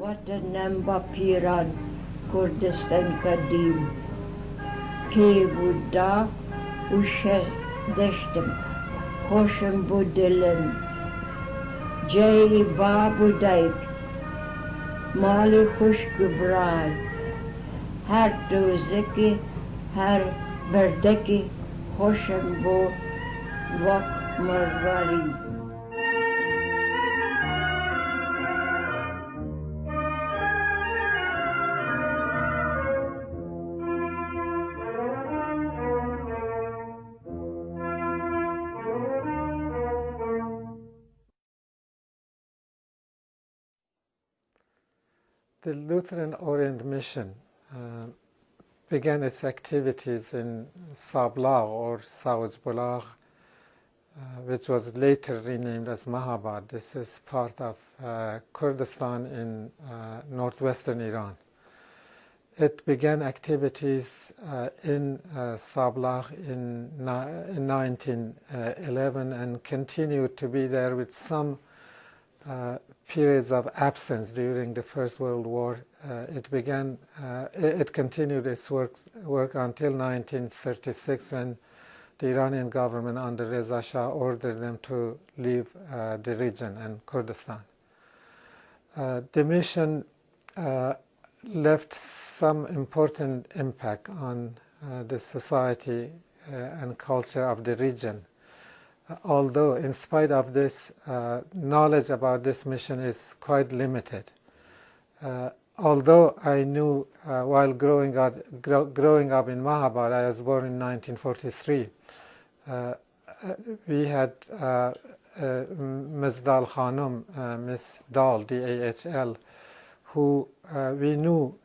وطنم با پیران کردستان کردیم پی بودا و دشتم خوشم بود دلم جای باب و دایک مال خشک برای هر دوزکی هر بردکی خوشم بود وقت مرواری The Lutheran Orient Mission began its activities in Sabڵاغ or Sałbłag, which was later renamed as Mahabad. This is part of Kurdistan in northwestern Iran. It began activities in Sabڵaغ in 1911 and continued to be there with some periods of absence during the First World War. It continued its work until 1936 when the Iranian government under Reza Shah ordered them to leave the region and Kurdistan. The mission left some important impact on the society and culture of the region. Although in spite of this, knowledge about this mission is quite limited. Although I knew while growing up in Mahabad, I was born in 1943, we had Ms. Dal Khanum, Miss Dal, D-A-H-L, who we knew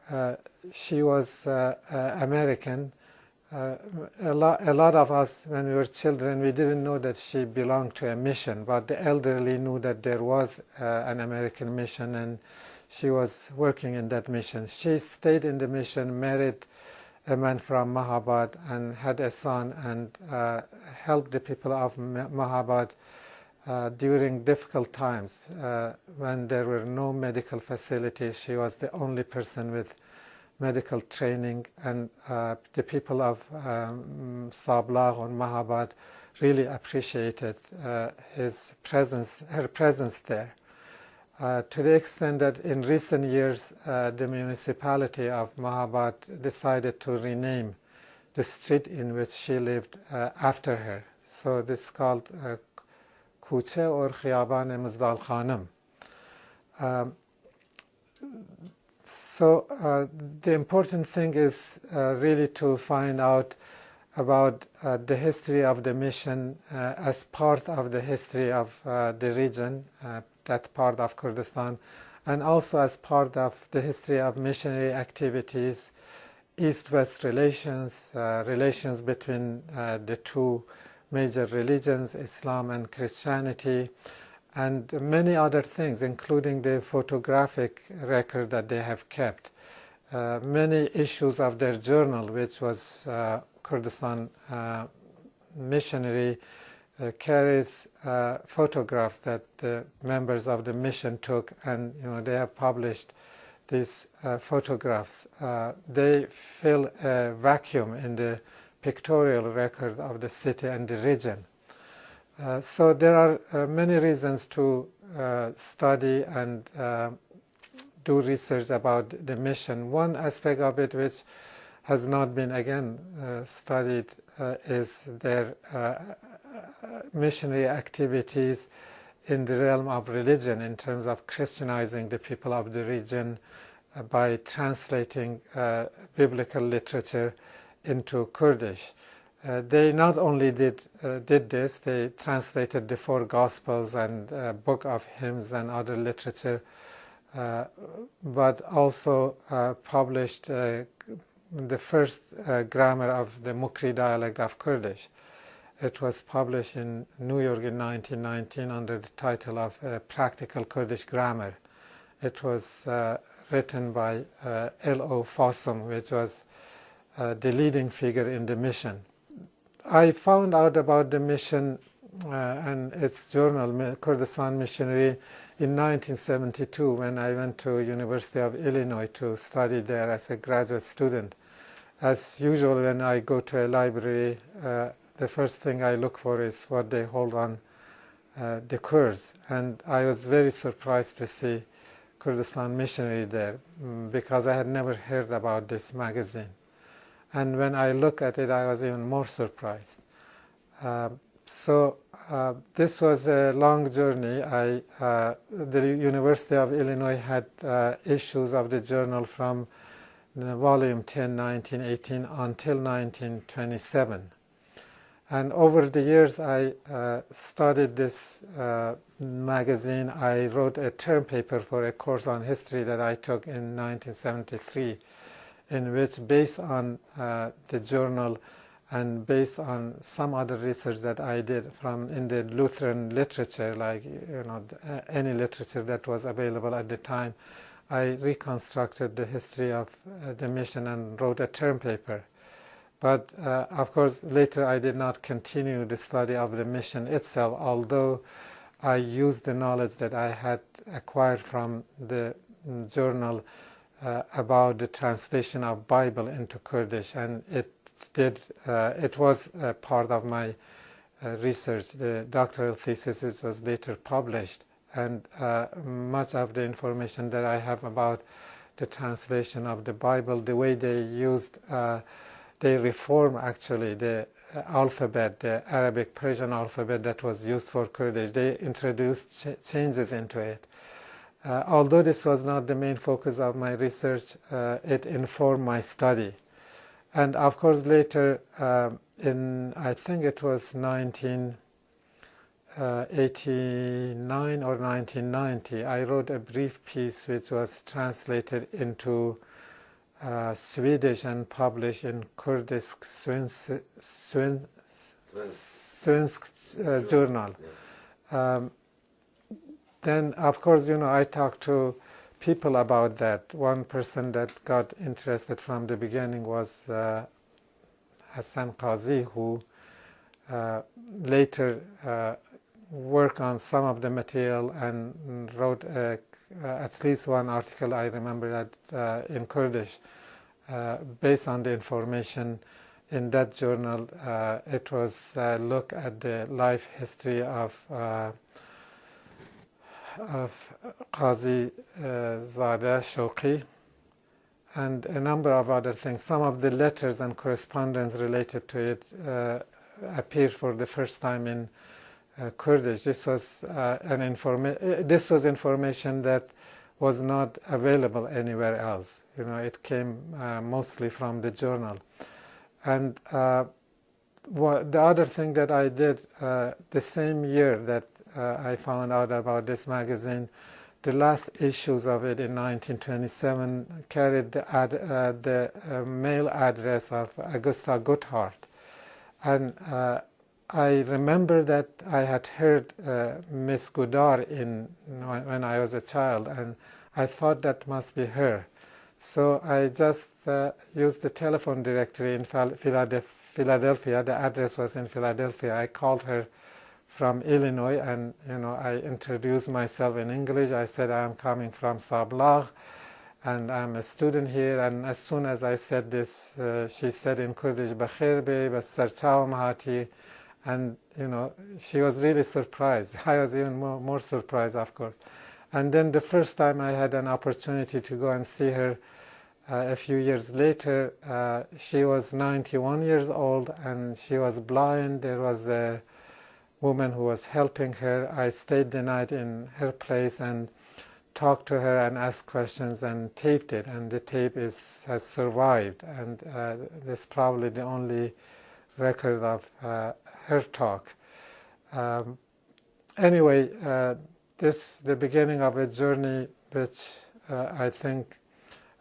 she was American. A lot of us, when we were children, we didn't know that she belonged to a mission, but the elderly knew that there was an American mission and she was working in that mission. She stayed in the mission, married a man from Mahabad and had a son, and helped the people of Mahabad during difficult times when there were no medical facilities. She was the only person with medical training, and the people of Sabڵaغ or Mahabad really appreciated her presence there. To the extent that in recent years the municipality of Mahabad decided to rename the street in which she lived after her. So this is called Kuche or Khiyaban Muzdal Khanum. So the important thing is really to find out about the history of the mission as part of the history of the region, that part of Kurdistan, and also as part of the history of missionary activities, East-West relations, relations between the two major religions, Islam and Christianity, and many other things, including the photographic record that they have kept. Many issues of their journal, which was Kurdistan Missionary, carries photographs that the members of the mission took, and they have published these photographs. They fill a vacuum in the pictorial record of the city and the region. So there are many reasons to study and do research about the mission. One aspect of it which has not been again studied is their missionary activities in the realm of religion, in terms of Christianizing the people of the region by translating biblical literature into Kurdish. They not only did this, they translated the 4 Gospels and book of hymns and other literature, but also published the first grammar of the Mukri dialect of Kurdish. It was published in New York in 1919 under the title of Practical Kurdish Grammar. It was written by L.O. Fossum, which was the leading figure in the mission. I found out about the mission and its journal, Kurdistan Missionary, in 1972 when I went to University of Illinois to study there as a graduate student. As usual, when I go to a library, the first thing I look for is what they hold on the Kurds. And I was very surprised to see Kurdistan Missionary there because I had never heard about this magazine. And when I look at it, I was even more surprised. This was a long journey. The University of Illinois had issues of the journal from volume 10, 1918 until 1927. And over the years, I studied this magazine. I wrote a term paper for a course on history that I took in 1973, in which, based on the journal and based on some other research that I did in the Lutheran literature, like any literature that was available at the time, I reconstructed the history of the mission and wrote a term paper. But of course, later I did not continue the study of the mission itself, although I used the knowledge that I had acquired from the journal about the translation of Bible into Kurdish, and it was a part of my research, the doctoral thesis, which was later published. And much of the information that I have about the translation of the Bible, the way they used, they reformed actually the alphabet, the Arabic Persian alphabet that was used for Kurdish. They introduced changes into it. Although this was not the main focus of my research, it informed my study. And of course later, I think it was 1989 or 1990, I wrote a brief piece which was translated into Swedish and published in Kurdish Svensk journal. Then, of course, I talked to people about that. One person that got interested from the beginning was Hasan Qazi, who later worked on some of the material and wrote at least one article, I remember that, in Kurdish, based on the information in that journal. It was a look at the life history of Qazi Zada Shawqi and a number of other things. Some of the letters and correspondence related to it appeared for the first time in Kurdish. This was information that was not available anywhere else. It came mostly from the journal. And the other thing that I did the same year that I found out about this magazine, the last issues of it in 1927 carried the mail address of Augusta Gotthard. And I remember that I had heard Miss Godard when I was a child, and I thought that must be her. So I just used the telephone directory in Philadelphia. The address was in Philadelphia. I called her from Illinois, and I introduced myself in English. I said I'm coming from Sabڵاغ, and I'm a student here. And as soon as I said this, she said in Kurdish, "Bakhair be, bas sarchawm hati," and she was really surprised. I was even more surprised, of course. And then the first time I had an opportunity to go and see her a few years later, she was 91 years old and she was blind. There was a woman who was helping her. I stayed the night in her place and talked to her and asked questions and taped it, and the tape has survived, and that's probably the only record of her talk. Anyway, this is the beginning of a journey which I think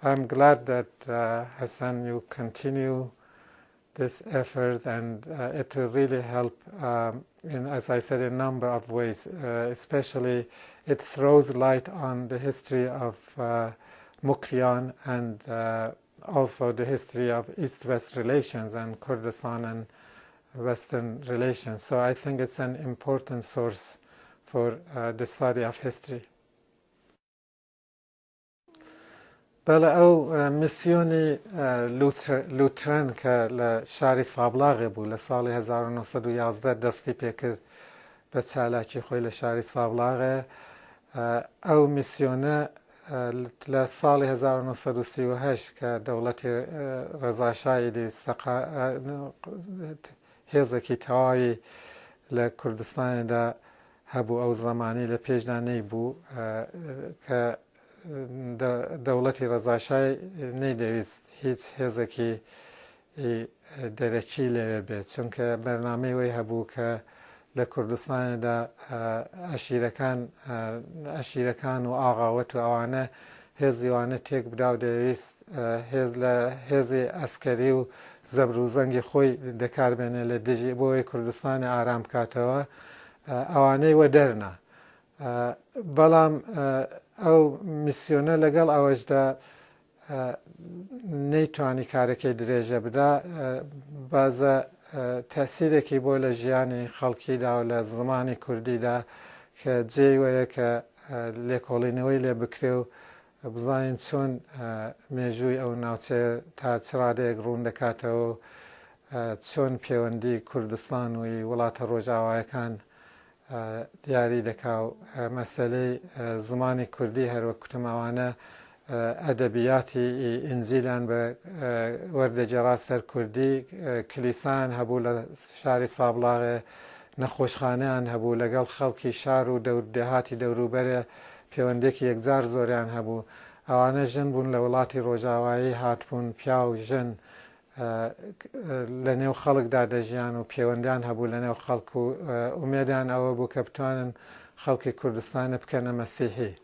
I'm glad that Hasan, you continue this effort, and it will really help as I said, a number of ways. Especially it throws light on the history of Mukrian and also the history of East-West relations and Kurdistan and Western relations. So I think it's an important source for the study of history. بەڵێ ئەو میسیۆنی لوترەن کە لە شاری سابڵاغێ بوو لە ساڵی 1911 دەستی پێکرد بە چالاکی خۆی لە شاری سابڵاغێ، ئەو میسیۆنە لە ساڵی 1938 کە دەوڵەتی ڕێزاشایدی هێزێکی تەواوی لە کوردستانیدا هەبوو، ئەو زەمانی لە پێشدا نەیبوو کە دەوڵەتی ڕێزاشای نەیدەویست هیچ هێزێکی دەرەکی لەوێ بێت، چونکە بەرنامەی وەی هەبوو کە لە کوردستانیدا ئەشیرەکان و ئاغاوەت و ئەوانە هێزیوانە تێک بدا و دەویست لە هێزی ئەسکەری و زەبر و زەنگی خۆی دەکاربێنێ لە دژی بۆی کوردستانی ئارام بکاتەوە، ئەوانەی وە دەرنا. بەڵام ئەو میسیۆنە لەگەڵ ئەوەشدا نەیتوانی کارەکەی درێژە بدا، بازە تەسیرێکی بۆ لە ژیانی خەڵکیدا و لە زمانی کوردیدا کە جێی وەیە کە لێکۆڵینەوەی لێ بکرێ و بزانین چۆن مێژوی ئەو ناوچەیە تا چڕادەیەک ڕوون دەکاتەوە، چۆن پەیوەندی کوردستان و وڵاتە ڕۆژاوایەکان دیاری دەکا و مەسەلەی زمانی کوردی هەروەک کوتماوانە ئەدەبیاتی ئینجیلان بە وەردەجێڕا سەر کوردی، کلیسان هەبوو لە شاری سابڵاغێ، نەخۆشخانەیان هەبوو لەگەڵ خەڵکی شار و دەهاتی دەوروبەرە پەیوەندێکی یەکجار زۆریان هەبوو. ئەوانە ژن بوون لە وڵاتی ڕۆژاوایی، هاتبوون پیا و ژن لە نێو خەڵکدا دەژیان و پەیوەندیان هەبوو لە نێو خەڵک و ئومێدیان ئەوە بوو کە بتوانن خەڵکی کوردستانە بکەنە مەسیحی.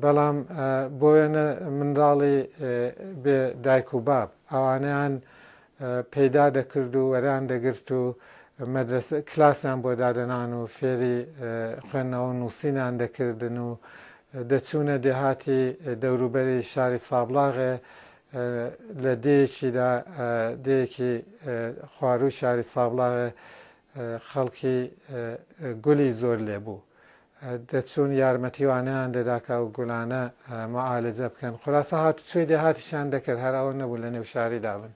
بەڵام بۆ وێنە منداڵی بێ دایک و باب ئەوانیان پەیدا دەکرد و وەریان دەگرت و مەدرسە کلاسیان بۆ دادەنان و فێری خوێندنەوە و نووسینیان دەکردن و دەچوونە دێهاتی دەوروبەری شاری سابڵاغێ لە دەیەکی خواروی شاری سابڵاغێ خەڵکی گولی زۆر لێبوو، دەچوون یارمەتیوانیان دەداکە و گولانە مەعالەجە بکەن. خولاسە هاتوچۆی دێهاتیشان دەکرد، هەر ئەوە نەبوو لە نێو شاریدا بن.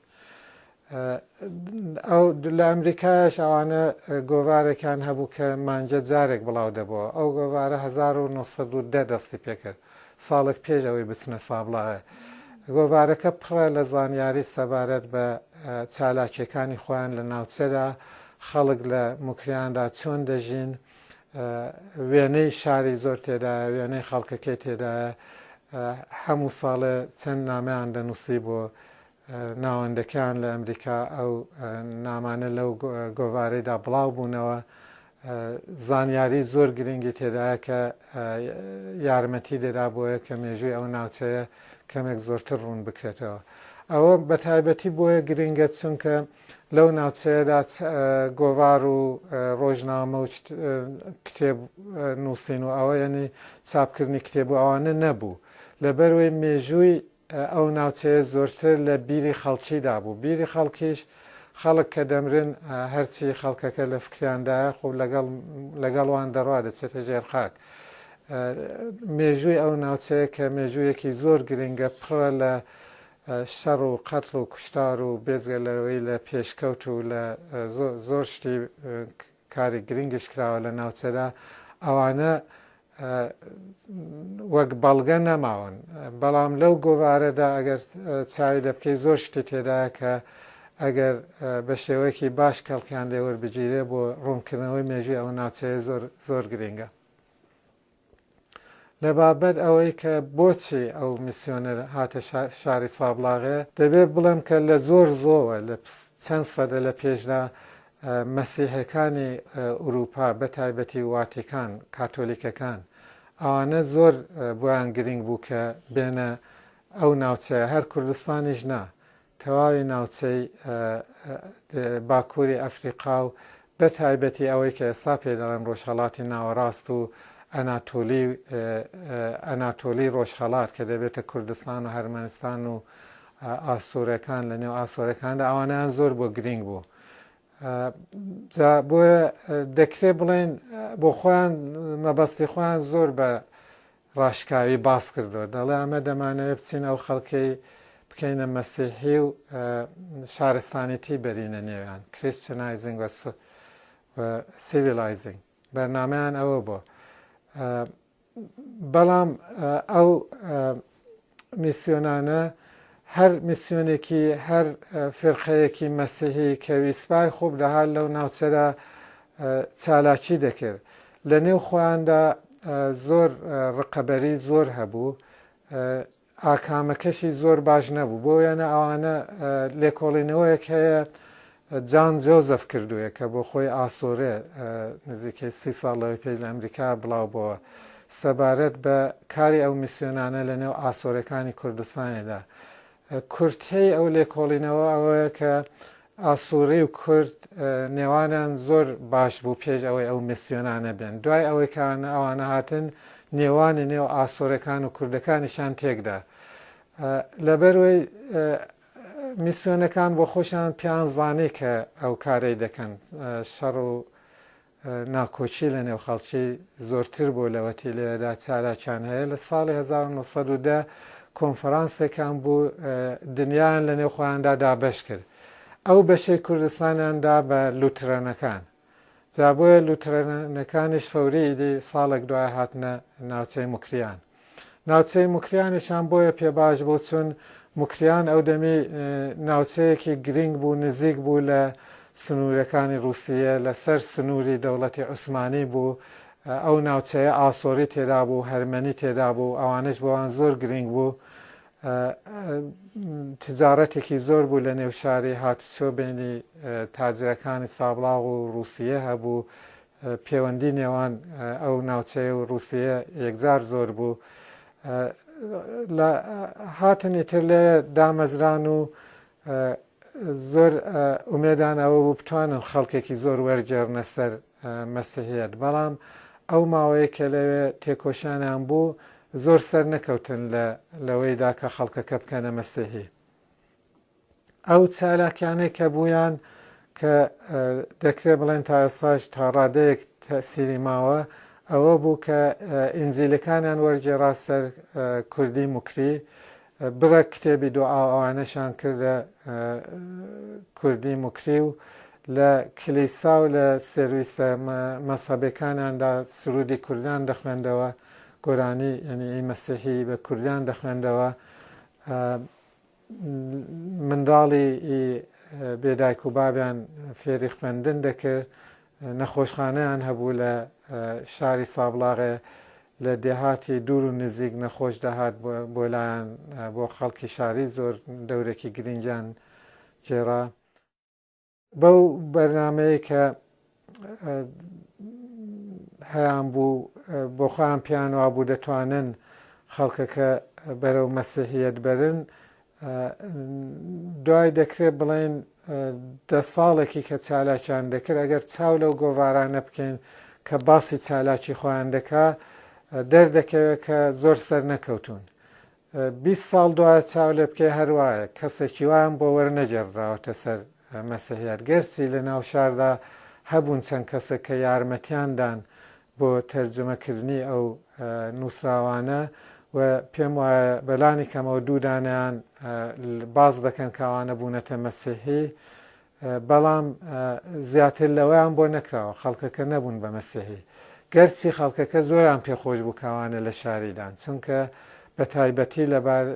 ئەو لە ئەمریکایش ئەوانە گۆڤارێکیان هەبوو کە مانجە جارێک بڵاو دەبەوە. ئەو گۆڤارە 1910 دەستی پێکرد، ساڵێک پێش ئەوەی بچنە سابڵاغێ. گۆڤارەکە پڕە لە زانیاری سەبارەت بە چالاکیەکانی خۆیان لە ناوچەدا، خەڵک لە موکریاندا چۆن دەژین، وێنەی شاری زۆر تێدایە، وێنەی خەڵکەکەی تێدایە. هەموو ساڵێ چەند نامەیان دەنووسی بۆ ناوەندەکان لە ئەمریکا، ئەو نامانە لەو گۆڤارەیدا بڵاو بوونەوە. زانیاری زۆر گرنگی تێدایە کە یارمەتی دەدا بۆیە کە مێژوی ئەو ناوچەیە کەمێک زۆرتر ڕوون بکرێتەوە. ئەوە بە تایبەتی بۆیە گرنگە چونکە لەو ناوچەیەدا گۆڤار و ڕۆژنامە و کتێب نووسین و ئەوە یعنی چاپکردنی کتێب و ئەوانە نەبوو. لەبەرەوەی مێژووی ئەو ناوچەیە زۆرتر لە بیری خەڵکیدا بوو. بیری خەڵکیش خەڵک کە دەمرن هەرچی خەڵکەکە لە فکریاندایە خۆ لەگەڵوان دەڕوا دەچێتە ژێر خاک. مێژووی ئەو ناوچەیە کە مێژوویەکی زۆر گرنگە، پڕە لە شەڕ و قەتڵ و کوشتار و بێجگە لەوەی لە پێشکەوت و لە زۆر شتی کاری گرنگش کراوە لە ناوچەدا، ئەوانە وەک بەڵگە نەماون. بەڵام لەو گۆڤارەدا ئەگەر چاوی لە بکەی زۆر شتی تێدایە کە ئەگەر بە شێوەیەکی باش کەڵکیان لێوەربگیرێ بۆ ڕوونکردنەوەی مێژووی ئەو ناوچەیە زۆر گرنگە. لە بابەت ئەوەی کە بۆچی ئەو میسیۆنە هاتە شاری سابڵاغێ، دەبێت بڵێم کە لە زۆرەوە لە چەند سەدە لە پێشدا مەسیحەکانی ئوروپا بە تایبەتی واتیکان کاتۆلیکەکان ئەوانە زۆر بۆیان گرنگ بوو کە بێنە ئەو ناوچەیە، هەر کوردستانیش نا، تەواوی ناوچەی باکووری ئەفریقا و بە تایبەتی ئەوەی کە ئێستا پێ دەڵێن ڕۆژهەڵاتی ناوەڕاست و ئەناتۆلی ڕۆژهەڵات کە دەبێتە کوردستان و هەرمەنستان و ئاسوورەکان لە نێو ئاسوورەکاندا، ئەوانیان زۆر بۆ گرنگ بوو. جا بۆیە دەکرێت بڵێن بۆ خۆیان مەبەستی خۆیان زۆر بە ڕاشکاوی باس کردووە دەڵێ ئەمە دەمانەوێت بچین ئەو خەڵکەی بکەینە مەسیحی و شارستانیتی بەرینە نێویان کریسچنایزینگ و سیڤیلایزینگ بەرنامەیان ئەوە بۆ بەڵام ئەو میسیۆنانە هەر میسیۆنێکی هەر فرقەیەکی مەسیحی کە ویسپای خوب دەهات لەو ناوچەدا چالاکی دەکرد لە نێو خۆیاندا زۆر ڕقەبەری زۆر هەبوو ئاکامەکەشی زۆر باش نەبوو بۆ یانە ئەوانە لێکۆڵینەوەیەک هەیە جان جۆزەف کردووە کە بۆ خۆی ئاسۆرێ نزیکەی 30 ساڵەوەی پێش لە ئەمریکا بڵاو بووە سەبارەت بە کاری ئەو میسیۆنانە لە نێو ئاسۆرەکانی کوردستانیدا کورتەی ئەو لێکۆڵینەوە ئەوەیە کە ئاسووری و کورد نێوانیان زۆر باش بوو پێش ئەوەی ئەو میسیۆنانە بێن دوای ئەوەی کە ئەوانە هاتن نێوانی نێو ئاسۆرەکان و کوردەکانیشان تێکدا لەبەرەوەی میسیۆنەکان بۆ خۆشیان پیان زانی کە ئەو کارەی دەکەن شەڕ و ناکۆچی لە نێو خەڵکی زۆرتر بۆ لەوەتی لێدا چالاکیان هەیە لە ساڵی 1910 کۆنفەرانسێکان بوو دنیایان لە نێو خۆیاندا دابەش کرد ئەو بەشەی کوردستانیاندا بە لوترەنەکان جا بۆیە لوترەنەکانیش فەوری ئیدی ساڵێک دوای هاتنە ناوچەی موکریان ناوچەی موکریانیشان بۆیە پێباش بۆ چون موکریان ئەو دەمی ناوچەیەکی گرنگ بوو نزیک بوو لە سنوورەکانی رووسیە لەسەر سنووری دەوڵەتی عوسمانی بوو ئەو ناوچەیە ئاسۆری تێدا بوو هەرمەنی تێدا بوو ئەوانش بۆوان زۆر گرنگ بوو تجارەتێکی زۆر بوو لە نێو شاری هاتوچۆ بینی تاجرەکانی سابڵاغ و رووسیە هەبوو پەیوەندی نێوان ئەو ناوچەیە و رووسیە یەکجار زۆر بوو هاتن ئیتر لێ دامەزران و زۆر ئومێدان ئەوە بوو بتوانن خەڵکێکی زۆر وەرگێڕنە سەر مەسیحیەت بەڵام ئەو ماوەیە کە لەوێ تێکۆشانیان بوو زۆر سەر نەکەوتن لەوەیدا کە خەڵکەکە بکەنە مەسیحی ئەو چالاکیانەی کە بوویان کە دەکرێت بڵێن تا ئێستاش تا ڕادەیەک تەسیری ماوە ئەوە بوو کە ئینجیلەکانیان وەرگێڕا سەر کوردی موکری بڕە کتێبی دوعا ئەوانەشان کردە کوردی موکری و لە کلیسا و لە سێرویسە مەسەبەکانیاندا سرودی کوردیان دەخوێندەوە گۆرانی یعنی مەسیحی بە کوردیان دەخوێندەوە منداڵی بێدایک و بابیان فێری خوێندن دەکرد نەخۆشخانەیان هەبوو لە شاری سابڵاغێ لە دێهاتی دوور و نزیک نەخۆش دەهات بۆ لایەن بۆ خەڵکی شاری زۆر دەورێکی گرنگیان جێرا بەو بەرنامەیە کە هەیان بوو بۆ خۆیان پیانوا بوو دەتوانن خەڵکەکە بەرەو مەسیحیەت بەرن دوای دەکرێت بڵێن 10 ساڵێکی کە چالاکیان دەکرد ئەگەر چاو لەو گۆڤارانە بکەین کە باسی چالاکی خۆیان دەکا دەردەکەوێت کە زۆر سەر نەکەوتون 20 ساڵ دوایە چاو لێ بکەی هەروایە کەسێکی وایان بۆ وەرنەجێڕراوەتە سەر مەسیحیەت گەرچی لە ناو شاردا هەبوون چەند کەسە کە یارمەتیاندان بۆ تەرجمەکردنی ئەو نووسراوانە و پێم وایە بەلانی کەمەوە دوودانیان باز دەکەن کەوانە بوونەتە مەسیحی بەڵام زیاتر لەوەیان بۆ نەکراوە خەڵکەکە نەبوون بە مەسیحی گەرچی خەڵکەکە زۆران پێخۆش بوو کەوانە لە شاریدان چونکە بە تایبەتی لەبار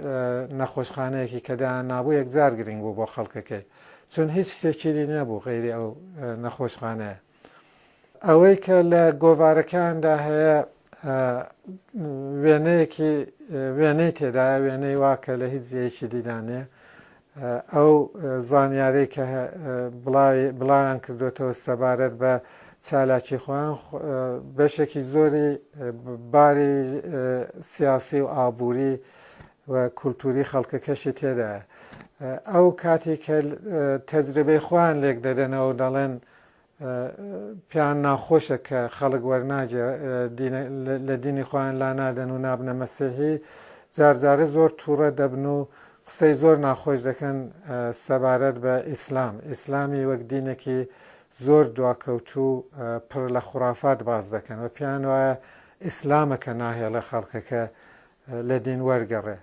نەخۆشخانەیەکی کەدایان نابوو یەکجار گرنگ بوو بۆ خەڵکەکەی چون هیچ شتێکی نەبوو غیری ئەو نەخۆشخانەیە ئەوەی کە لە گۆڤارەکاندا هەیە وێنەی تێدایە وێنەی واکە لە هیچ جێیەکی دیدانێ ئەو زانیارەی کە بڵاویان کردوێتەوە سەبارەت بە چالاکی خۆیان بەشێکی زۆری باری سیاسی و ئابووری و کولتوری خەڵکەکەشی تێدایە ئەو کاتی کە تەجربەی خۆیان لێک دەدەنەوە و دەڵێن پیان ناخۆشە کە خەڵک وەرناجێ لە دینی خۆیان لا نادەن و نابنە مەسیحی جارجارە زۆر تووڕە دەبن و قسەی زۆر ناخۆش دەکەن سەبارەت بە ئیسلامی وەک دینێکی زۆر دواکەوتوو پڕ لە خوڕافات باز دەکەن و پێیان وایە ئیسلامەکە ناهێڵە خەڵکەکە لە دین وەرگەڕێ.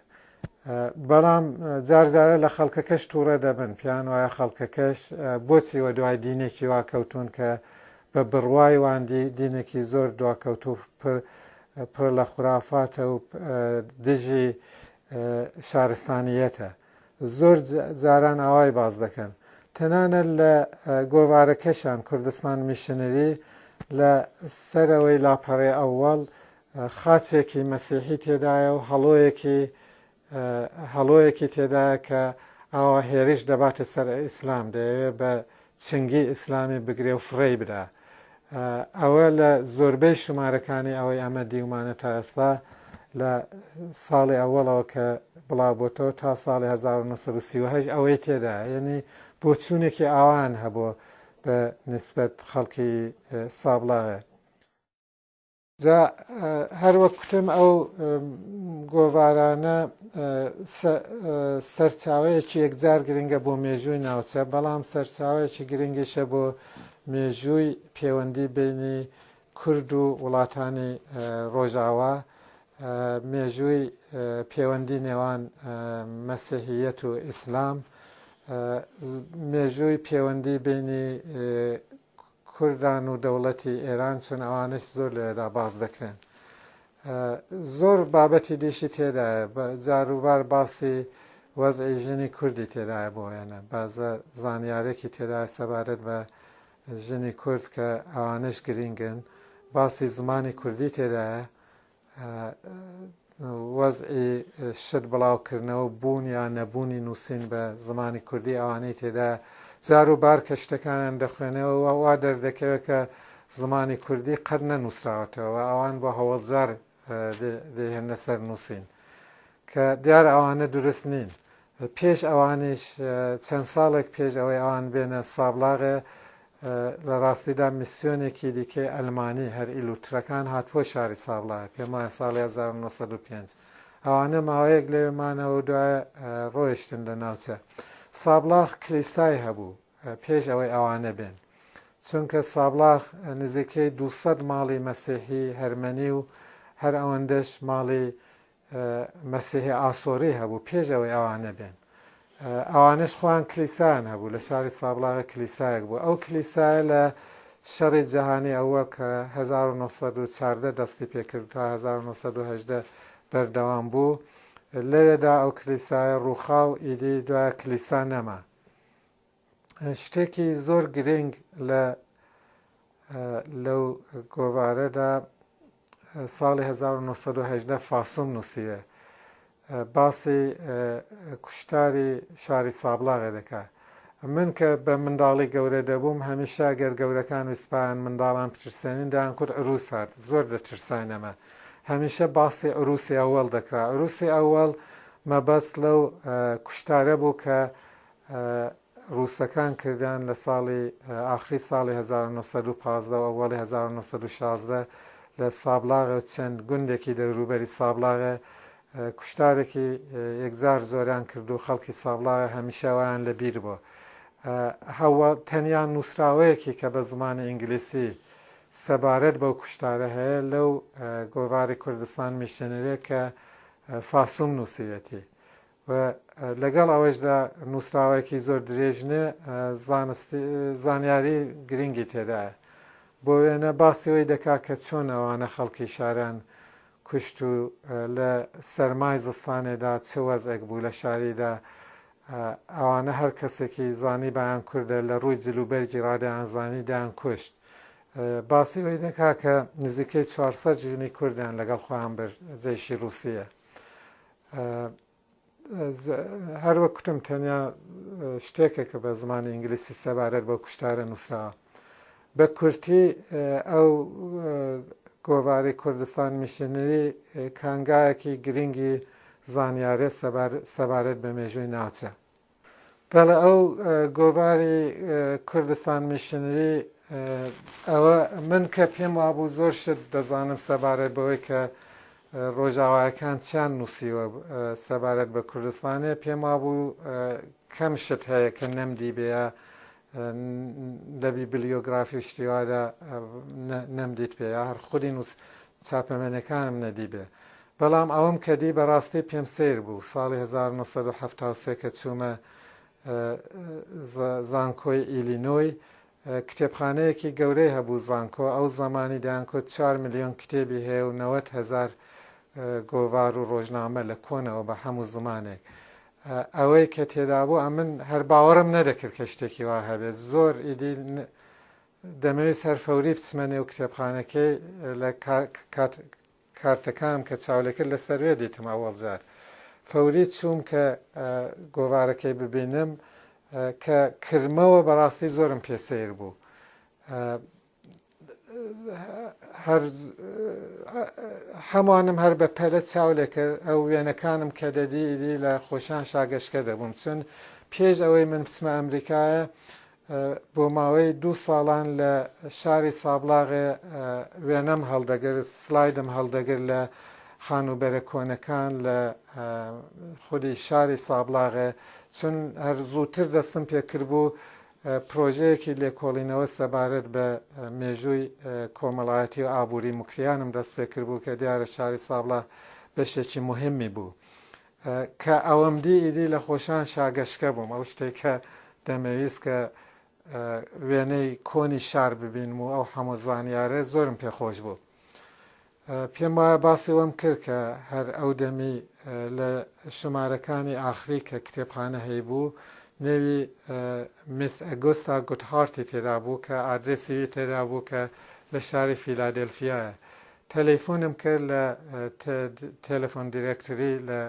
بەڵام جارجارە لە خەڵکەکەش تووڕە دەبن، پێیان وایە خەڵکەکەش بۆچی وە دوای دینێکی واکەوتون کە بە بڕوای واندی دینێکی زۆر دواکەوتوو پڕ لە خوڕافاتە و دژی شارستانیەتە. زۆر جاران ئاوای باز دەکەن. تەنانەت لە گۆوارەکەشان کوردستان میشنەری لە سەرەوەی لاپەڕێ ئەووەڵ خاچێکی مەسیحی تێدایە و هەڵۆیەکی تێدایە کە ئاوا هێرش دەباتە سەر ئیسلام، دەیەوێت بە چنگی ئیسلامی بگرێ و فڕێی بدە. ئەوە لە زۆربەی شمارەکانی ئەوەی ئەمە دیومانە تا ئێستا لە ساڵی ئەوەڵەوە کە بڵاوبووتەوە تا ساڵی 1938 ئەوەی تێدا، یعنی بۆچوونێکی ئاوان هەبوو بە نسبەت خەڵکی سابڵاغێ. جا هەروەک کوتم ئەو گۆڤارانە سەرچاوەیەکی یەکجار گرنگە بۆ مێژوی ناوچە، بەڵام سەرچاوەیەکی گرنگیشە بۆ مێژوی پەیوەندی بینی کورد و وڵاتانی ڕۆژاوا، مێژووی پەیوەندی نێوان مەسیحیەت و ئیسلام، مێژووی پەیوەندی بینی کوردان و دەوڵەتی ئێران، چون ئەوانش زۆر لێرا باز دەکرێن. زۆر بابەتی دیشی تێدایە، جاروبار باسی وەزعی ژنی کوردی تێدایە بۆ وێنە، بازە زانیارێکی تێدایە سەبارەت بە ژنی کورد کە ئەوانش گرنگن، باسی زمانی کوردی تێدایە، وەزعی شت بڵاوکردنەوە بوون یا نەبوونی نووسین بە زمانی کوردی ئەوانەی تێدایە. جاروبار کە شتەکانیان دەخوێنەوە وا دەردەکەوێت کە زمانی کوردی قەت نەنووسراوەتەوە، ئەوان بۆ هەوڵجار دێهێنە سەر نووسین کە دیارە ئەوانە دروست نین. پێش ئەوانیش چەند ساڵێک پێش ئەوەی ئەوان بێنە سابڵاغێ، لە ڕاستیدا مێسیونێکی دیکەی ئەلمانی هەر ئیلوترەکان هاتووە شاری سابڵاغ، پێم وایە ساڵی 1905. ئەوانە ماوەیەک لێمانەوە و دوایە ڕۆیشتن لە ناوچە. سابڵاغ کلیسای هەبوو پێش ئەوەی ئەوانە بێن، چونکە سابڵاغ نزیکەی 200 ماڵی مەسیحی هەرمەنی و هەر ئەوەندەش ماڵی مەسیحی ئاسۆری هەبوو پێش ئەوەی ئەوانە بێن. ئەوانش خۆیان کلیسایان هەبوو، لە شاری سابڵاغ کلیسایەک بوو. ئەو کلیسایە لە شەڕی جەهانی ئەوە کە 1914 دەستی پێکرد تا 1918 بەردەوام بوو، لەوێدا ئەو کلیسایە ڕووخاو ئیدی دوایە کلیسا نەما. شتێکی زۆر گرنگ لەو گۆڤارەدا ساڵی 1918 فاسوم نووسیوێ، باسی کوشتاری شاری سابڵاغێ دەکات. من کە بە منداڵی گەورە دەبووم هەمیشە گەر گەورەکان ویسپایان منداڵان پرسێنین دایان کورد عروس هات، زۆر دەترساینەمە. هەمیشە باسی عروسی ئەوەڵ دەکرا. عروسی ئەوەڵ مەبەست لەو کوشتارە بوو کە ڕووسەکان کردیان لە ساڵی ئاخری ساڵی 1915 و ئەوەڵی 1916 لە سابڵاغ و چەند گوندێکی دەوروبەری سابڵاغە کوشتارێکی یەکجار زۆریان کرد و خەڵکی سابڵاغە هەمیشەوەیان لە بیر بوو. تەنیا نووسراوەیەکی کە بە زمانی ئینگلیسی سەبارەت بەو کوشتارە هەیە لەو گۆڤاری کوردستان میشنەرێ کە فاسوم نووسیوێتی و لەگەڵ ئەوەشدا نووسراوەیەکی زۆر درێژنێ زانیاری گرنگی تێدایە. بۆ وێنە باسیەوەی دەکا کە چۆن ئەوانە خەڵکی شاران کوشت و لە سەرمای زستانێدا چه وەزێک بوو لە شاریدا. ئەوانە هەر کەسێکی زانی بەیان کوردە لە ڕووی جلوبەرگی ڕادیان زانی دایان کوشت. باسی ئەوەی دەکا کە نزیکەی 400 ژنی کوردیان لەگەڵ خۆیان بر جێیشی رووسیە. هەروەک کوتم تەنیا شتێکە کە بە زمانی ئینگلیسی سەبارەت بە کوشتارە نووسراوە. بە کورتی ئەو گۆڤاری کوردستان میشنەری کانگایەکی گرنگی زانیارێ سەبارەت بە مێژوی ناوچە. بەڵێ ئەو گۆڤاری کوردستان میشنەری ئەوە من کە پێم وابوو زۆر شت دەزانم سەبارەت بەوەی کە ڕۆژاوایەکان چیان نووسیوە سەبارەت بە کوردستانێ، پێم وابوو کەم شت هەیە کە نەمدی بێە لە بیبلیۆگرافی و شتیوادا نەمدیت پێ یا هەر خودی نووس چاپەمێنەکانم نەدی بێ بەڵام ئەوم کە دی بەڕاستی پێم سیر بوو ساڵی 1973 کە چوومە زانکۆی ئیلینۆی کتێبخانەیەکی گەورەی هەبوو زانکۆ ئەو زمانی دایانکۆ 4 ملیۆن کتێبی هەیە و 90,000 گۆڤار و ڕۆژنامە لە کۆنەوە بە هەموو زمانێک ئەوەی کە تێدا بوو ئەمن هەر باوەڕم نەدەکرد کە شتێکی وا هەبێت زۆر ئیدی دەمەویست هەر فەوری بچمە نێو کتێبخانەکەی لە کارتەکانم کە چاولەکرد لە سەروێ دیتم ئەوەڵ جار فەوری چووم کە گۆڤارەکەی ببینم کە کرمەوە بەڕاستی زۆرم پێسەیر بوو هەمووانم هەر بە پەلە چاو لێکرد ئەو وێنەکانم کە دەدی لە خۆشان شاگەشکە دەبووم چون پێش ئەوەی من بچمە ئەمریکایە بۆ ماوەی 2 ساڵان لە شاری سابڵاغێ وێنەم هەڵدەگرت سلایدم هەڵدەگرت لە خانوبەرە کۆنەکان لە خودی شاری سابڵاغێ چون هەر زووتر دەستم پێکرد بوو پرۆژەیەکی لێکۆڵینەوە سەبارەت بە مێژوی کۆمەڵایەتی و ئابووری مکریانم دەست پێکرد بوو کە دیارە شاری سابڵاغ بەشێکی مهمی بوو کە ئەوەم دی ئیدی لە خۆشان شاگەشکە بووم ئەو شتێکە دەمەویست کە وێنەی کۆنی شار ببینم و ئەو هەموو زانیارە زۆرم پێخۆش بوو پێم وایە باسی وەم کرد کە هەر ئەو دەمی لە شمارەکانی ئاخری کە کتێبخانە هەیبوو نێوی میس ئەگۆستا گوتهارتی تێدا بوو کە ئادرێسی تێدا بوو کە لە شاری فیلادلفیایە تەلەیفۆنم کرد لە تەلەفۆن دیرێکتری لە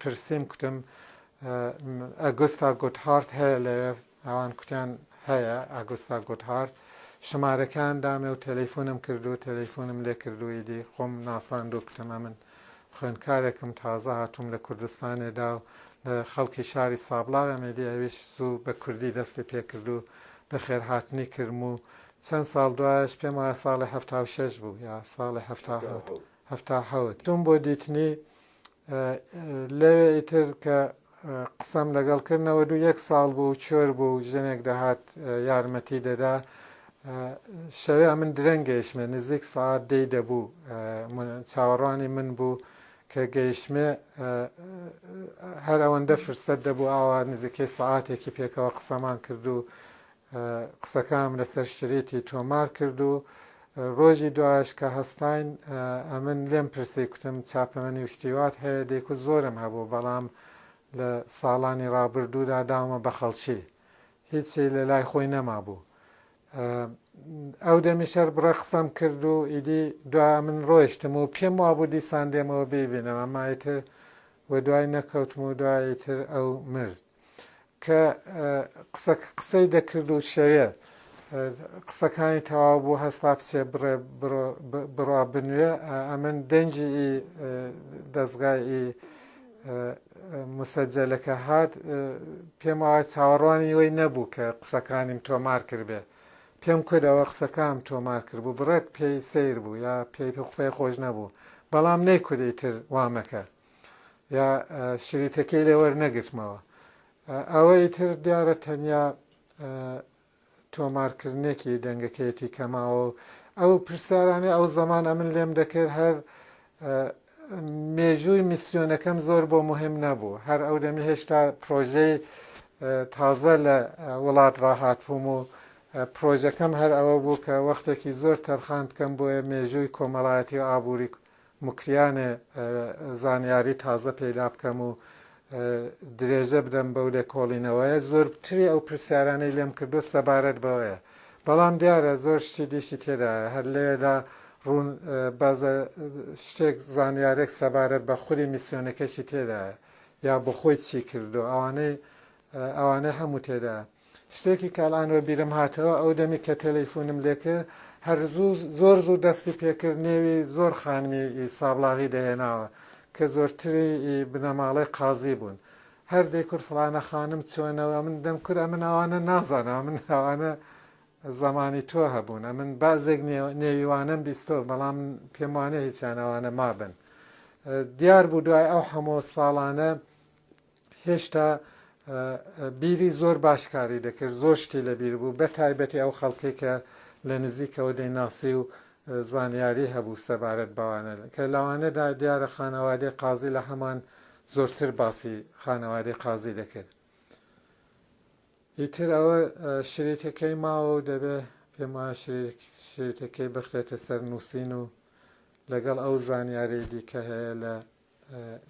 پرسیم کوتم ئەگۆستا گوتهارت هەیە لەوێ ئەوان کوتیان هەیە ئەگۆستا گوتهارت شمارەکان دامێ و تەلەیفۆنم کرد و تەلەیفۆنم لێ کردوویدی خۆم ناساند و کوتمە من خوێندکارێکم تازە هاتووم لە کوردستانێدا و لە خەڵکی شاری سابڵاغ ئەمێدی ئەویش زوو بە کوردی دەستی پێکرد و بە خێرهاتنی کردم و چەند ساڵ دوایش پێم وایە ساڵی 76 بوو یا ساڵی 77 چوون بۆ دیتنی لەوێ ئیتر کە قسەم لەگەڵکردنەوە 1 ساڵ بوو چۆر بوو ژنێک دەهات یارمەتی دەدا شەوێ من درەنگ گەیشتمێ نزیک ساعت 10 دەبوو چاوەڕوانی من بوو کە گەیشتمێ هەر ئەوەندە فرسەت دەبوو ئاوا نزیکەی سەعاتێکی پێکەوە قسەمان کرد و قسەکانم لەسەر شتێتی تۆمار کرد و ڕۆژی دوایش کە هەستاین ئەمن لێم پرسی کوتم چاپەمەنی وشتیوات هەیە دێک و زۆرم هەبوو بەڵام لە ساڵانی ڕابردوودا داومە بە خەڵکی هیچی لە لای خۆی نەما بوو ئەو دەمیشەر بڕە قسەم کرد و ئیدی دوای من ڕۆیشتم و پێم وابوو دیسان دێمەوە ببینم ئەمما ئیتر و دوای نەکەوتم و دوای ئیتر ئەو مرد کە قسەی دەکرد و شەوێ قسەکانی تەواو بوو هەستا بچێ بڕوا بنوێ ئەمن دەنجی دەستگای مسەجەلەکە هات پێم وایە چاوەڕوانی وەی نەبوو کە قسەکانیم تۆمار کرد بێ پێم کردەوە قسەکانم تۆمار کرد بوو بڕێک پێی سیر بوو یا پێی خۆش نەبوو بەڵام نەیکوردی تر وامەکە یا شریتەکەی لێ وەرنەگرتمەوە ئەوەی تر دیارە تەنیا تۆمارکردنێکی دەنگەکەیەتی کەماوە ئەو پرسیارانەی ئەو زەمانە من لێم دەکرد هەر مێژوی مێسیونەکەم زۆر بۆ مهم نەبوو هەر ئەو دەمی هێشتا پرۆژەی تازە لە وڵات ڕاهات بووم و پرۆژەکەم هەر ئەوە بوو کە وەختێکی زۆر تەرخان بکەم بۆیە مێژوی کۆمەڵایەتی و ئابووری مکریانێ زانیاری تازە پەیدا بکەم و درێژە بدەم بەو لێکۆڵینەوەیە زۆرتری ئەو پرسیارانەی لێم کردو سەبارەت بەوەیە بەڵام دیارە زۆر شتی دیشی تێدایە هەر لێدا ڕوون بەزە شتێک زانیارێک سەبارەت بە خوری مێسیونەکەشی تێدایە یا بۆ خۆی چی کردو ئەوانەی هەموو تێدایە شتێکی کاڵانەوە بیرم هاتەوە ئەو دەمی کە تەلەیفۆنم لێ کرد هەر زۆر زوو دەستی پێکرد نێوی زۆر خانمی سابڵاغی دەهێناوە کە زۆرتری بنەماڵی قازی بوون هەر دەیکرد فڵانە خانم چۆنەوە من دەم کورد ئەمن ئەوانە نازانم من ئەوانە زمانی تۆ هەبوون ئەمن بازێک نێویوانم بیستۆ بەڵام پێم وانە هیچیان ئەوانە مابن دیار بوو دوای ئەو هەموو ساڵانە هێشتا بیری زۆر باشکاری دەکرد زۆر شتی لە بیر بوو بە تایبەتی ئەو خەڵکی کە لە نزیکەوە دەیناسی و زانیاری هەبوو سەبارەت بەوانە کە لەوانەدا دیارە خانەوادەی قازی لە هەمان زۆرتر باسی خانەوادەی قازی دەکرد. ئیتر ئەوە شریتەکەی ماوە و دەبێ پێم وایە شریتەکەی بخرێتە سەر نووسین و لەگەڵ ئەو زانیاری دیکە هەیە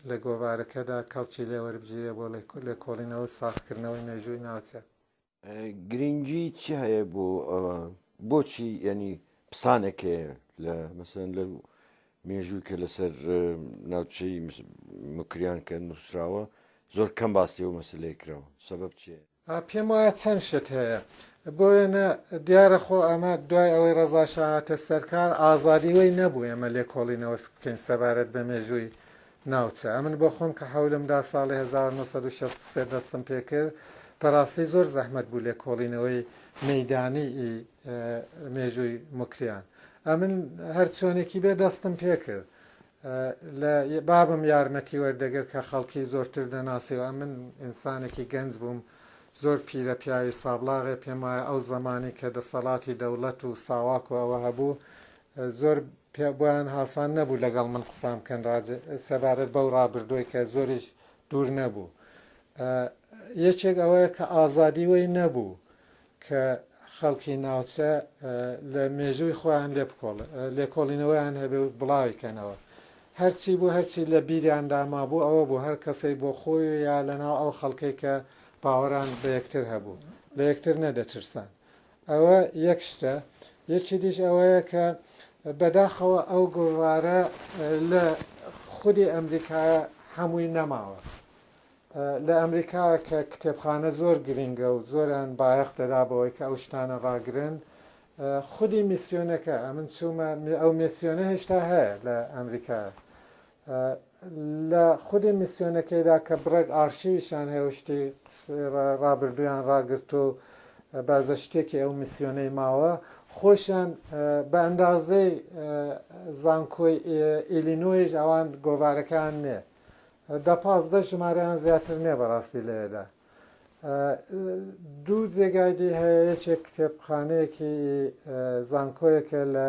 لە گۆوارەکەدا کەڵکی لێ وەربگیرێ بۆ لێ کۆڵینەوە ساختکردنەوەی مێژووی ناوچە. گرنگی چی هەیە بۆ بۆچی ینی پسانێکێ لە مەسەن لە مێژووی کە لەسەر ناوچەی مکریان کە نووسراوە زۆر کەم باسی و مەسلەیەکراوە سەبەب چییە؟ پێم وایە چەند شت هەیە بۆیە دیارە خۆ ئەمە دوای ئەوەی ڕەزاشا هاتە سەرکار ئازادیوەی نەبوو ئێمە لێ کۆڵینەوە بکەین سەبارەت بە مێژووی ناوچە. ئەمن بۆ خۆم کە حەولمدا ساڵی 1963 دەستم پێکرد بەڕاستی زۆر زەحمەت بوو لێ کۆڵینەوەی مەیدانی مێژووی مکریان. ئەمن هەر چۆنێکی بێ دەستم پێکرد لە بابم یارمەتی وەردەگرت کە خەڵکی زۆرتر دەناسیەوە. من ئینسانێکی گەنج بووم زۆر پیرە پیاوی سابڵاغێ پێم وایە ئەو زمانی کە دەسەڵاتی دەوڵەت و ساواک و ئەوە هەبوو زۆر بۆیان هاسان نەبوو لەگەڵ من قسام کەن سەبارەت بەو ڕابردووی کە زۆریش دوور نەبوو. یەکێک ئەوەیە کە ئازادیوەی نەبوو کە خەڵکی ناوچە لە مێژووی خۆیان لێکۆڵینەوەیان هەبێ و بڵاویکەنەوە. هەرچی بوو هەرچی لە بیریان داما بوو ئەوە بوو هەر کەسەی بۆ خۆی یا لەناو ئەو خەڵکەی کە باوەڕان بە یەکتر هەبوو لە یەکتر نەدەترسان. ئەوە یەک شتە. یەکی دیش ئەوەیە کە بەداخەوە ئەو گۆوارە لە خودی ئەمریکایە هەمووی نەماوە. لە ئەمریکا کە کتێبخانە زۆر گرنگە و زۆریان بایەخ دەدا بەوەی کە ئەو شتانە ڕاگرن خودی مێسیونەکە ئەمن چوومە ئەو مێسیونە هێشتا هەیە لە ئەمریکا لە خودی مێسیونەکەیدا کە بڕێک ئارشیویشان هەیە شتی ڕابردویان ڕاگرت و بازە شتێکی ئەو میسیۆنەی ماوە خۆشیان بە ئەندازەی زانکۆی ئیلینۆیش ئەوان گۆوارەکان نێ دە 15 ژمارەیان زیاتر نێ بەڕاستی لێدا. دوو جێگایدی هەیە یەکێک کتێبخانەیەکی زانکۆیەکە لە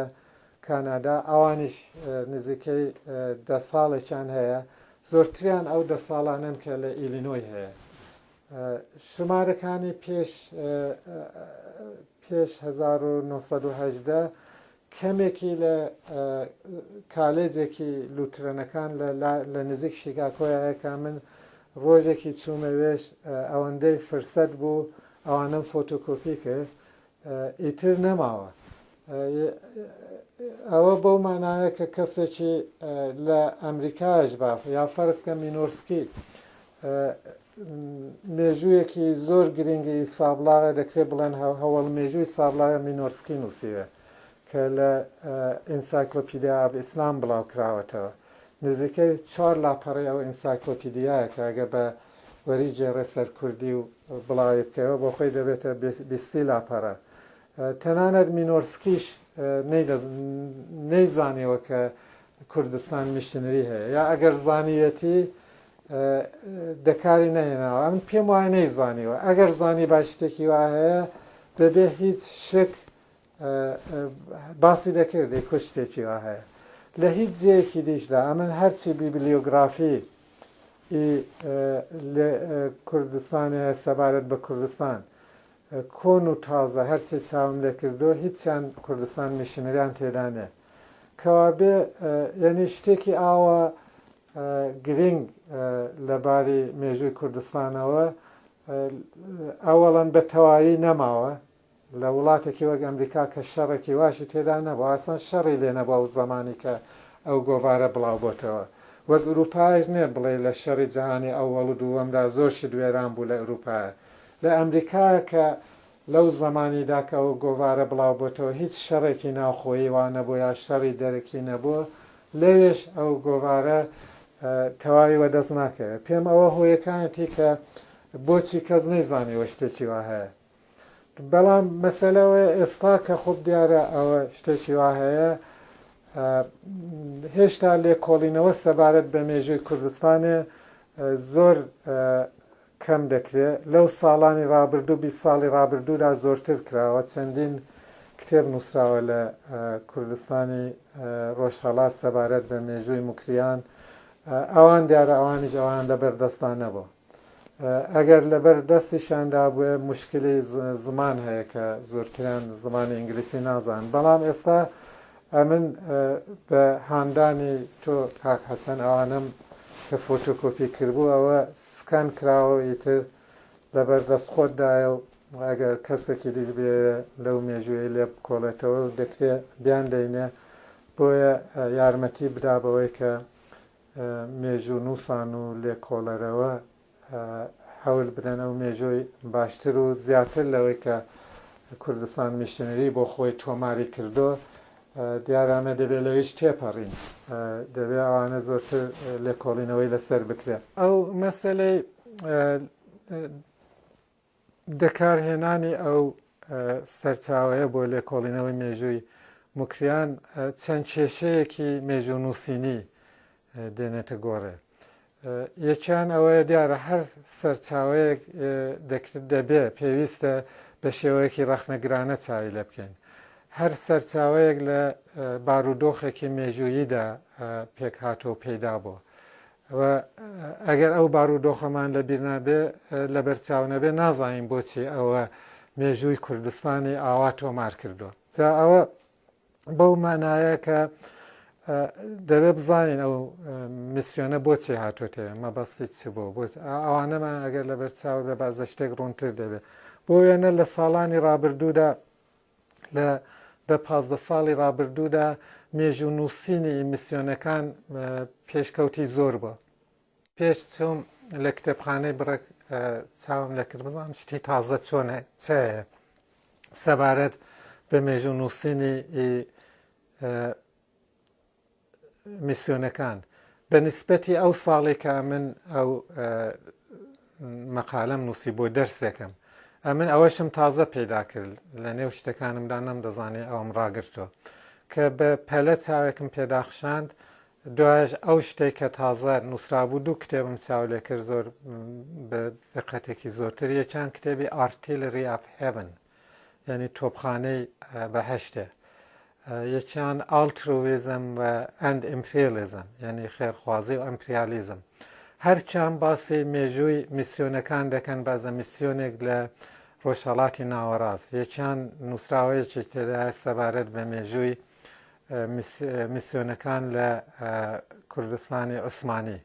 کانادا ئەوانیش نزیکەی 10 ساڵێکیان هەیە زۆرتریان ئەو 10 ساڵانن کە لە ئیلینۆی هەیە. ژمارەکانی پێش 1970 کەمێکی لە کالێجێکی لوترەنەکان لە نزیک شیکاگۆیەکە من ڕۆژێکی چوومەوێش ئەوەندەی فرسەت بوو ئەوانم فۆتۆکۆپی کرد ئیتر نەماوە. ئەوە بەو مانایە کە کەسێکی لە ئەمریکاش باف یا فەرزکە مینۆرسکی مێژوویەکی زۆر گرنگی سابڵاغە دەکرێت بڵێن هەوڵ مێژووی سابڵاغە مینۆرسکی نووسیوە کە لە ئینسایکلۆپیدیا ئیسلام بڵاو کراوەتەوە. نزیکەی 4 لاپەڕی ئەو ئینسایکلۆپیدیایە کە ئەگە بە وەری جێڕێ سەر کوردی و بڵاوی بکەوە بۆ خۆی دەبێتە 20 لاپەڕە. تەنانەت مینۆرسکیش نەیزانیەوە کە کوردستان میشنری هەیە یا ئەگەر زانیەتی دەکاری نەهێناوە. ئەم پێم وایە نەیزانیوە. ئەگەر زانی با شتێکی وا هەیە دەبێ هیچ شک باسی دەکرد دەیکۆ شتێکی وا هەیە. لە هیچ جەیەکی دیشدا ئەمن هەرچی بیبلیۆگرافی کوردستانی هەیە سەبارەت بە کوردستان کۆن و تازە هەرچی چاوم لێ کردو هیچیان کوردستان میشنریان تێدانێ کەوابێ یعنی شتێکی ئاوە گرنگ لەباری مێژووی کوردستانەوە ئەوەڵەن بە تەواوی نەماوە لە وڵاتێکی وەک ئەمریکا کە شەڕێکی واشی تێدا نەبوو ئاسان شەڕی لێ نەبووە و زمانی کە ئەو گۆڤارە بڵاو بۆتەوە وەک ئوروپایش نێ بڵێ لە شەڕی جەهانی ئەووەڵ و دووەمدا زۆرشی دوێران بوو لە ئوروپایە. لە ئەمریکایە کە لەو زمانیدا کە ئەو گۆڤارە بڵاو بۆتەوە هیچ شەڕێکی ناوخۆیی وا نەبوو یا شەڕی دەرەکی نەبووە لەوێش ئەو گۆڤارە تەواوی وەدەست ناکەوێت. پێم ئەوە هۆیەکانێتی کە بۆچی کەس نەیزانیوە شتێکی وا هەیە. بەڵام مەسەلەوە ئێستا کە خۆب دیارە ئەوە شتێکی وا هەیە هێشتا لێکۆڵینەوە سەبارەت بە مێژووی کوردستانێ زۆر کەم دەکرێت لەو ساڵانی ڕابردوو 20 ساڵی ڕابردوودا زۆرتر کراوە چەندین کتێب نووسراوە لە کوردستانی ڕۆژهەڵات سەبارەت بە مێژووی مکریان ئەوان دیارە ئەوانیش ئەوان لەبەردەستان نەبووە ئەگەر لەبەر دەستیشاندا بووە مشکلی زمان هەیە کە زۆرتریان زمانی ئینگلیسی نازان بەڵام ئێستا ئەمن بە هاندانی تۆ کاک حەسەن ئەوانم کە فۆتۆکۆپی کردبوو ئەوە سکان کراوە ئیتر لەبەر دەستخۆتدایە و ئەگەر کەسێکی دیش بێ لەو مێژووی لێ بکۆڵێتەوە و دەکرێت بیان دەینێ بۆیە یارمەتی بدابەوەی کە مێژوو نووسان و لێکۆڵەرەوە هەول بدەن ئەو مێژۆی باشتر و زیاتر لەوەی کە کوردستان میشنەری بۆ خۆی تۆماری کردو دیارانە دەبێت لەویش تێپەڕین دەبێت ئەوانە زۆرتر لێکۆڵینەوەی لەسەر بکرێت ئەو مەسەلەی دەکارهێنانی ئەو سەرچاوەیە بۆ لێکۆڵینەوەی مێژووی مکریان چەند کێشەیەکی مێژوو نووسینی دێنێتە گۆڕێ یەکیان ئەوەیە دیارە هەر سەرچاوەیەک دەبێ پێویستە بە شێوەیەکی ڕەخنەگرانە چاوی لێ بکەین هەر سەرچاوەیەک لە بارودۆخێکی مێژووییدا پێک هاتۆ پەیدا بووە ئەگەر ئەو بارودۆخەمان لەبیر نابێ لە بەرچاو نەبێ نازانین بۆچی ئەوە مێژووی کوردستانی ئاوا تۆمار کردو جا ئەوە بەو مانایە کە دەبێت بزانین ئەو میسیۆنە بۆچی هاتوۆتەوە مەبەستی چ بوو ئەوانەمان ئەگەر لە بەرچاو بە بازە شتێک ڕوونتر دەبێت بۆ وێنە لە ساڵانی ڕابردوودا لە 15 ساڵی ڕابردوودا مێژوو نووسینی میسیۆنەکان پێشکەوتی زۆر بووە پێش چوم لە کتێبخانەی بڕێک چاوم لەکرد بزانم شتی تازە چۆنە چایە سەبارەت بە مێژوو نووسینی میسیۆنەکان بە نسبەتی ئەو ساڵی کە من ئەو مەقالەم نووسی بۆ دەرسێکم ئەمن ئەوەشم تازە پەیدا کرد لە نێو شتەکانمدا نەمدەزانێت ئەوم ڕاگرتووە کە بە پەلە چاوێکم پێداخشاند دوایش ئەو شتێک کە تازە نووسرابوو دوو کتێبم چاو لێ کرد زۆر بە دقەتێکی زۆرتر یەکیان کتێبی ئارتیلری ئاف هێڤن یعنی تۆپخانەی بەهەشتێ یەکیان ئالترویزم و ئەند ئیمپریالیزم یعنی خێرخوازی و ئەمپریالیزم هەرچیان باسی مێژووی میسیۆنەکان دەکەن بازە میسیۆنێک لە ڕۆژهەڵاتی ناوەڕاست یەکیان نووسراوەیەکی تێدایە سەبارەت بە مێژووی میسیۆنەکان لە کوردستانی عوسمانی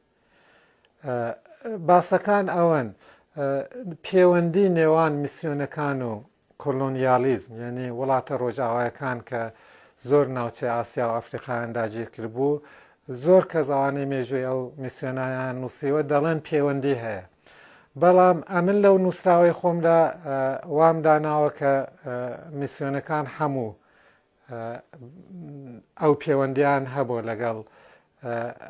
باسەکان ئەوەن پەیوەندی نێوان میسیۆنەکان و کۆلۆنیالیزم یعنی وڵاتە ڕۆژئاوایەکان کە زۆر ناوچەی ئاسیا و ئەفریقایان داگیر کردبوو زۆر کەس ئەوانەی مێژووی ئەو میسیۆنایان نووسیوە دەڵێن پەیوەندی هەیە بەڵام ئەمن لەو نووسراوی خۆمدا وام داناوە کە میسیۆنەکان هەموو ئەو پەیوەندیان هەبوو لەگەڵ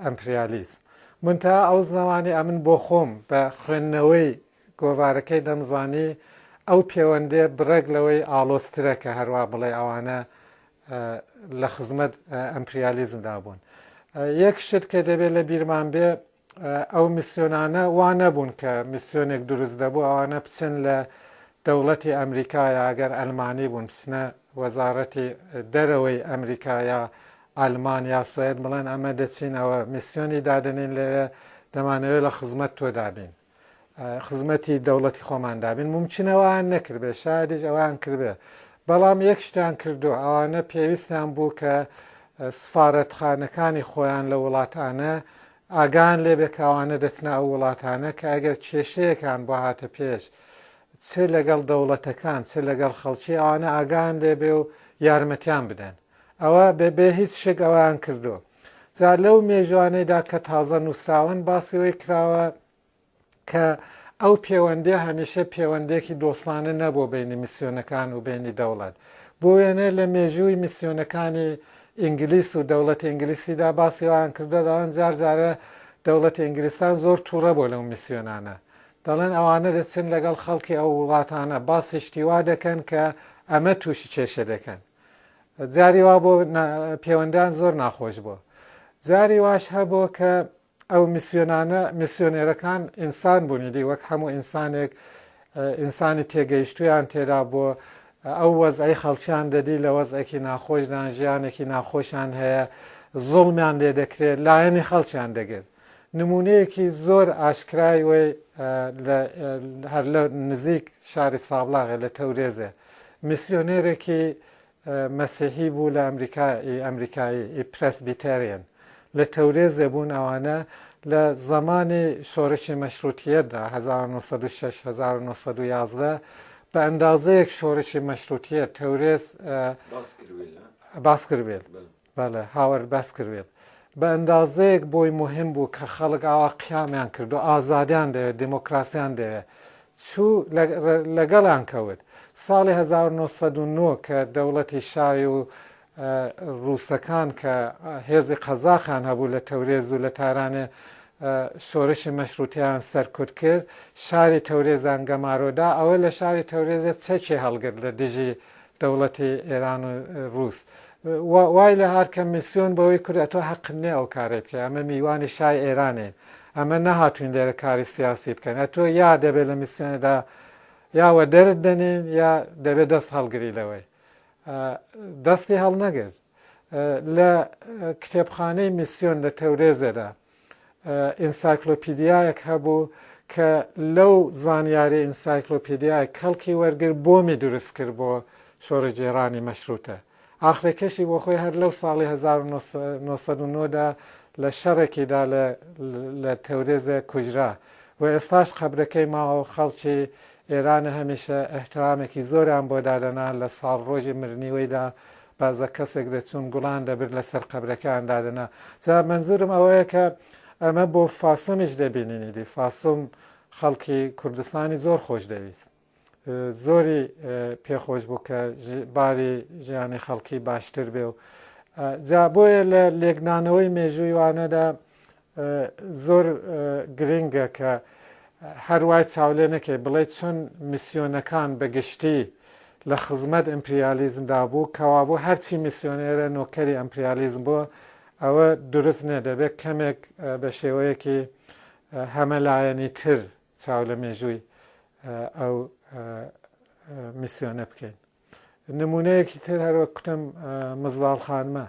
ئەمپریالیزم منتها ئەو زمانی ئەمن بۆ خۆم بە خوێندنەوەی گۆڤارەکەی دەمزانی ئەو پەیوەندێ بڕێک لەوەی ئاڵۆزترە کە هەروە بڵێ ئەوانە لە خزمەت ئەمپریالیزمدا بوون یەک شت کە دەبێت لە بیرمان بێ ئەو میسیۆنانە وا نەبوون کە میسیۆنێک دروست دەبوو ئەوانە بچن لە دەوڵەتی ئەمریکایە ئەگەر ئەلمانی بوون بچنە وەزارەتی دەرەوەی ئەمریکایە ئەلمانیا سوێد بڵێن ئەمە دەچینەوە میسیۆنی دادنین لەوێ دەمانەوێت لە خزمەت تۆ دابین خزمەتی دەوڵەتی خۆمان دابین ممکنەوەیان نەکردبێ شایدیش ئەویان کردبێ بەڵام یەک شتیان کردو ئەوانە پێویستیان بوو کە سفارەتخانەکانی خۆیان لە وڵاتانە ئاگان لێبێ کە ئەوانە دەچنە ئەو وڵاتانە کە ئەگەر کێشەیەکان بۆ هاتە پێش چ لەگەڵ دەوڵەتەکان چ لەگەڵ خەڵکی ئەوانە ئاگان لێبێ و یارمەتیان بدەن ئەوە بێ هیچ شک ئەویان کردو جا لەو مێژوانەیدا کە تازە نووسراون باسیەوەی کراوە کە ئەو پەیوەندێ هەمیشە پەیوەندێکی دۆستانە نەبوو بینی میسیۆنەکان و بینی دەوڵەت بۆ وێنە لە مێژووی میسیۆنەکانی ئینگلیس و دەوڵەتی ئینگلیسیدا باسیەوەیان کردو دەڵێن جارجارە دەوڵەتی ئینگلیستان زۆر تووڕە بۆ لەو میسیۆنانە دەڵێن ئەوانە دەچن لەگەڵ خەڵکی ئەو وڵاتانە باسی شتیوا دەکەن کە ئەمە تووشی کێشە دەکەن جاری وا بۆ پەیوەندیان زۆر ناخۆش بووە جاری واش هەبوو کە ئەو میسیۆنێرەکان ئینسان بوونیدی وەک هەموو ئینسانێک ئینسانی تێگەیشتویان تێدا بۆ ئەو وەزعی خەڵکیان دەدی لە وەزعێکی ناخۆشدان ژیانێکی ناخۆشیان هەیە زوڵمیان لێ دەکرێت لایەنی خەڵکیان دەگرت نمونەیەکی زۆر ئاشکرای وی هەر لە نزیک شاری سابڵاغێ لە تەورێزێ میسیۆنێرێکی مەسیحی بوو لە ئەمریکایی پرەسبیتەریەن لە تەورێزێ بوون ئەوانە لە زمانی شۆڕشی مەشروتیەتدا 1906-1911 بە ئەندازەیەک شۆڕشی مەشروتیەت تەورێز باس کردوێت بەڵێ هاوەرد باس کردوێت بە ئەندازەیەک بۆی مهم بوو کە خەڵک ئاوا قیامیان کردو ئازادیان دەوێت دیموکراسیان دەوێت چوو لەگەڵیان کەوت ساڵی 1909 کە دەوڵەتی شای و ڕووسەکان کە هێزی قەزاقیان هەبوو لە تەورێز و لە تارانێ شۆڕشی مەشروتیان سەرکوت کرد شاری تەورێزان گەمارۆدا ئەوە لە شاری تەورێزێت چەکی هەڵگرت لە دژی دەوڵەتی ئێران و ڕووس وای لە هەر کە میسیۆن بەوەی کورد تۆ حەق نییە ئەو کارێ بکە ئەمە میوانی شای ئێرانێن ئەمە نەهاتوین لێرە کاری سیاسی بکەن تۆ یا دەبێت لە میسیۆنەدا یاوە دەرت دەنێن یا دەبێت دەست هەڵگری لەوەی دەستی هەڵ نەگرت لە کتێبخانەی میسیۆن لە تەورێزێدا ئینسایکلۆپیدیایەک هەبوو کە لەو زانیاری ئینسایکلۆپیدیای کەڵکی وەرگر بۆمی دروست کرد بۆ شۆڕەجێڕانی مەشروتە ئاخرەکەشی بۆ خۆی هەر لەو ساڵی 1990دا لە شەڕێکیدا لە تەورێزە کوژرا و ئێستاش قەبرەکەی ماوە خەڵکی ئێرانە هەمیشە ئەحترامێکی زۆریان بۆ دادەنا لە ساڵڕۆژی مرنیوەیدا بازە کەسێک دەچوون گوڵان دەبرد لەسەر قەبرەکەیان دادەنا جا منزورم ئەوەیە کە ئەمە بۆ فاسومیش دەبینینیدی فاسوم خەڵکی کوردستانی زۆر خۆش دەویست زۆری پێخۆش بوو کە باری ژیانی خەڵکی باشتر بێ و جا بۆیە لە لێکدانەوەی مێژویوانەدا زۆر گرنگە کە هەروای چاولێ نەکەی بڵێ چۆن میسیۆنەکان بەگشتی لە خزمەت ئیمپریالیزمدا بوو کەوا بوو هەرچی میسیۆنێرە نۆکەری ئەمپریالیزم بووە ئەوە دروست نێ دەبێت کەمێک بە شێوەیەکی هەمەلایەنی تر چاو لە مێژووی ئەو میسیۆنە بکەین نمونەیەکی تر هەروە کوتم مزداڵ خانمە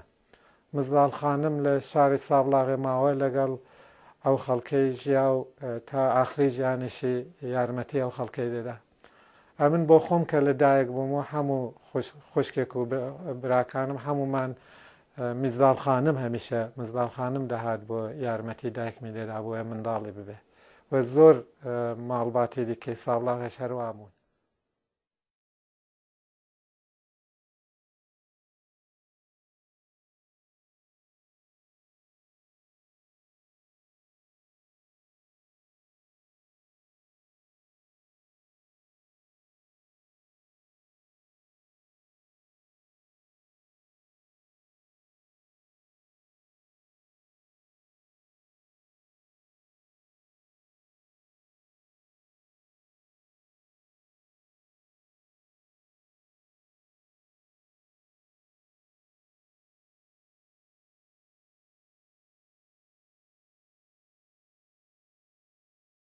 مزداڵ خانم لە شاری سابڵاغێ ماوە لەگەڵ ئەو خەڵکەی ژیا و تا ئاخری ژیانیشی یارمەتی ئەو خەڵکەی دەدا ئەمن بۆ خۆم کە لەدایک بوومەوە هەموو خوشکێک و براکانم هەمومان مزداڵ خانم هەمیشە مزداڵ خانم دەهات بۆ یارمەتی دایکمی لێدا بۆیە منداڵی ببێ و زۆر ماڵباتی دیکەی سابڵاغێش هەروە بوون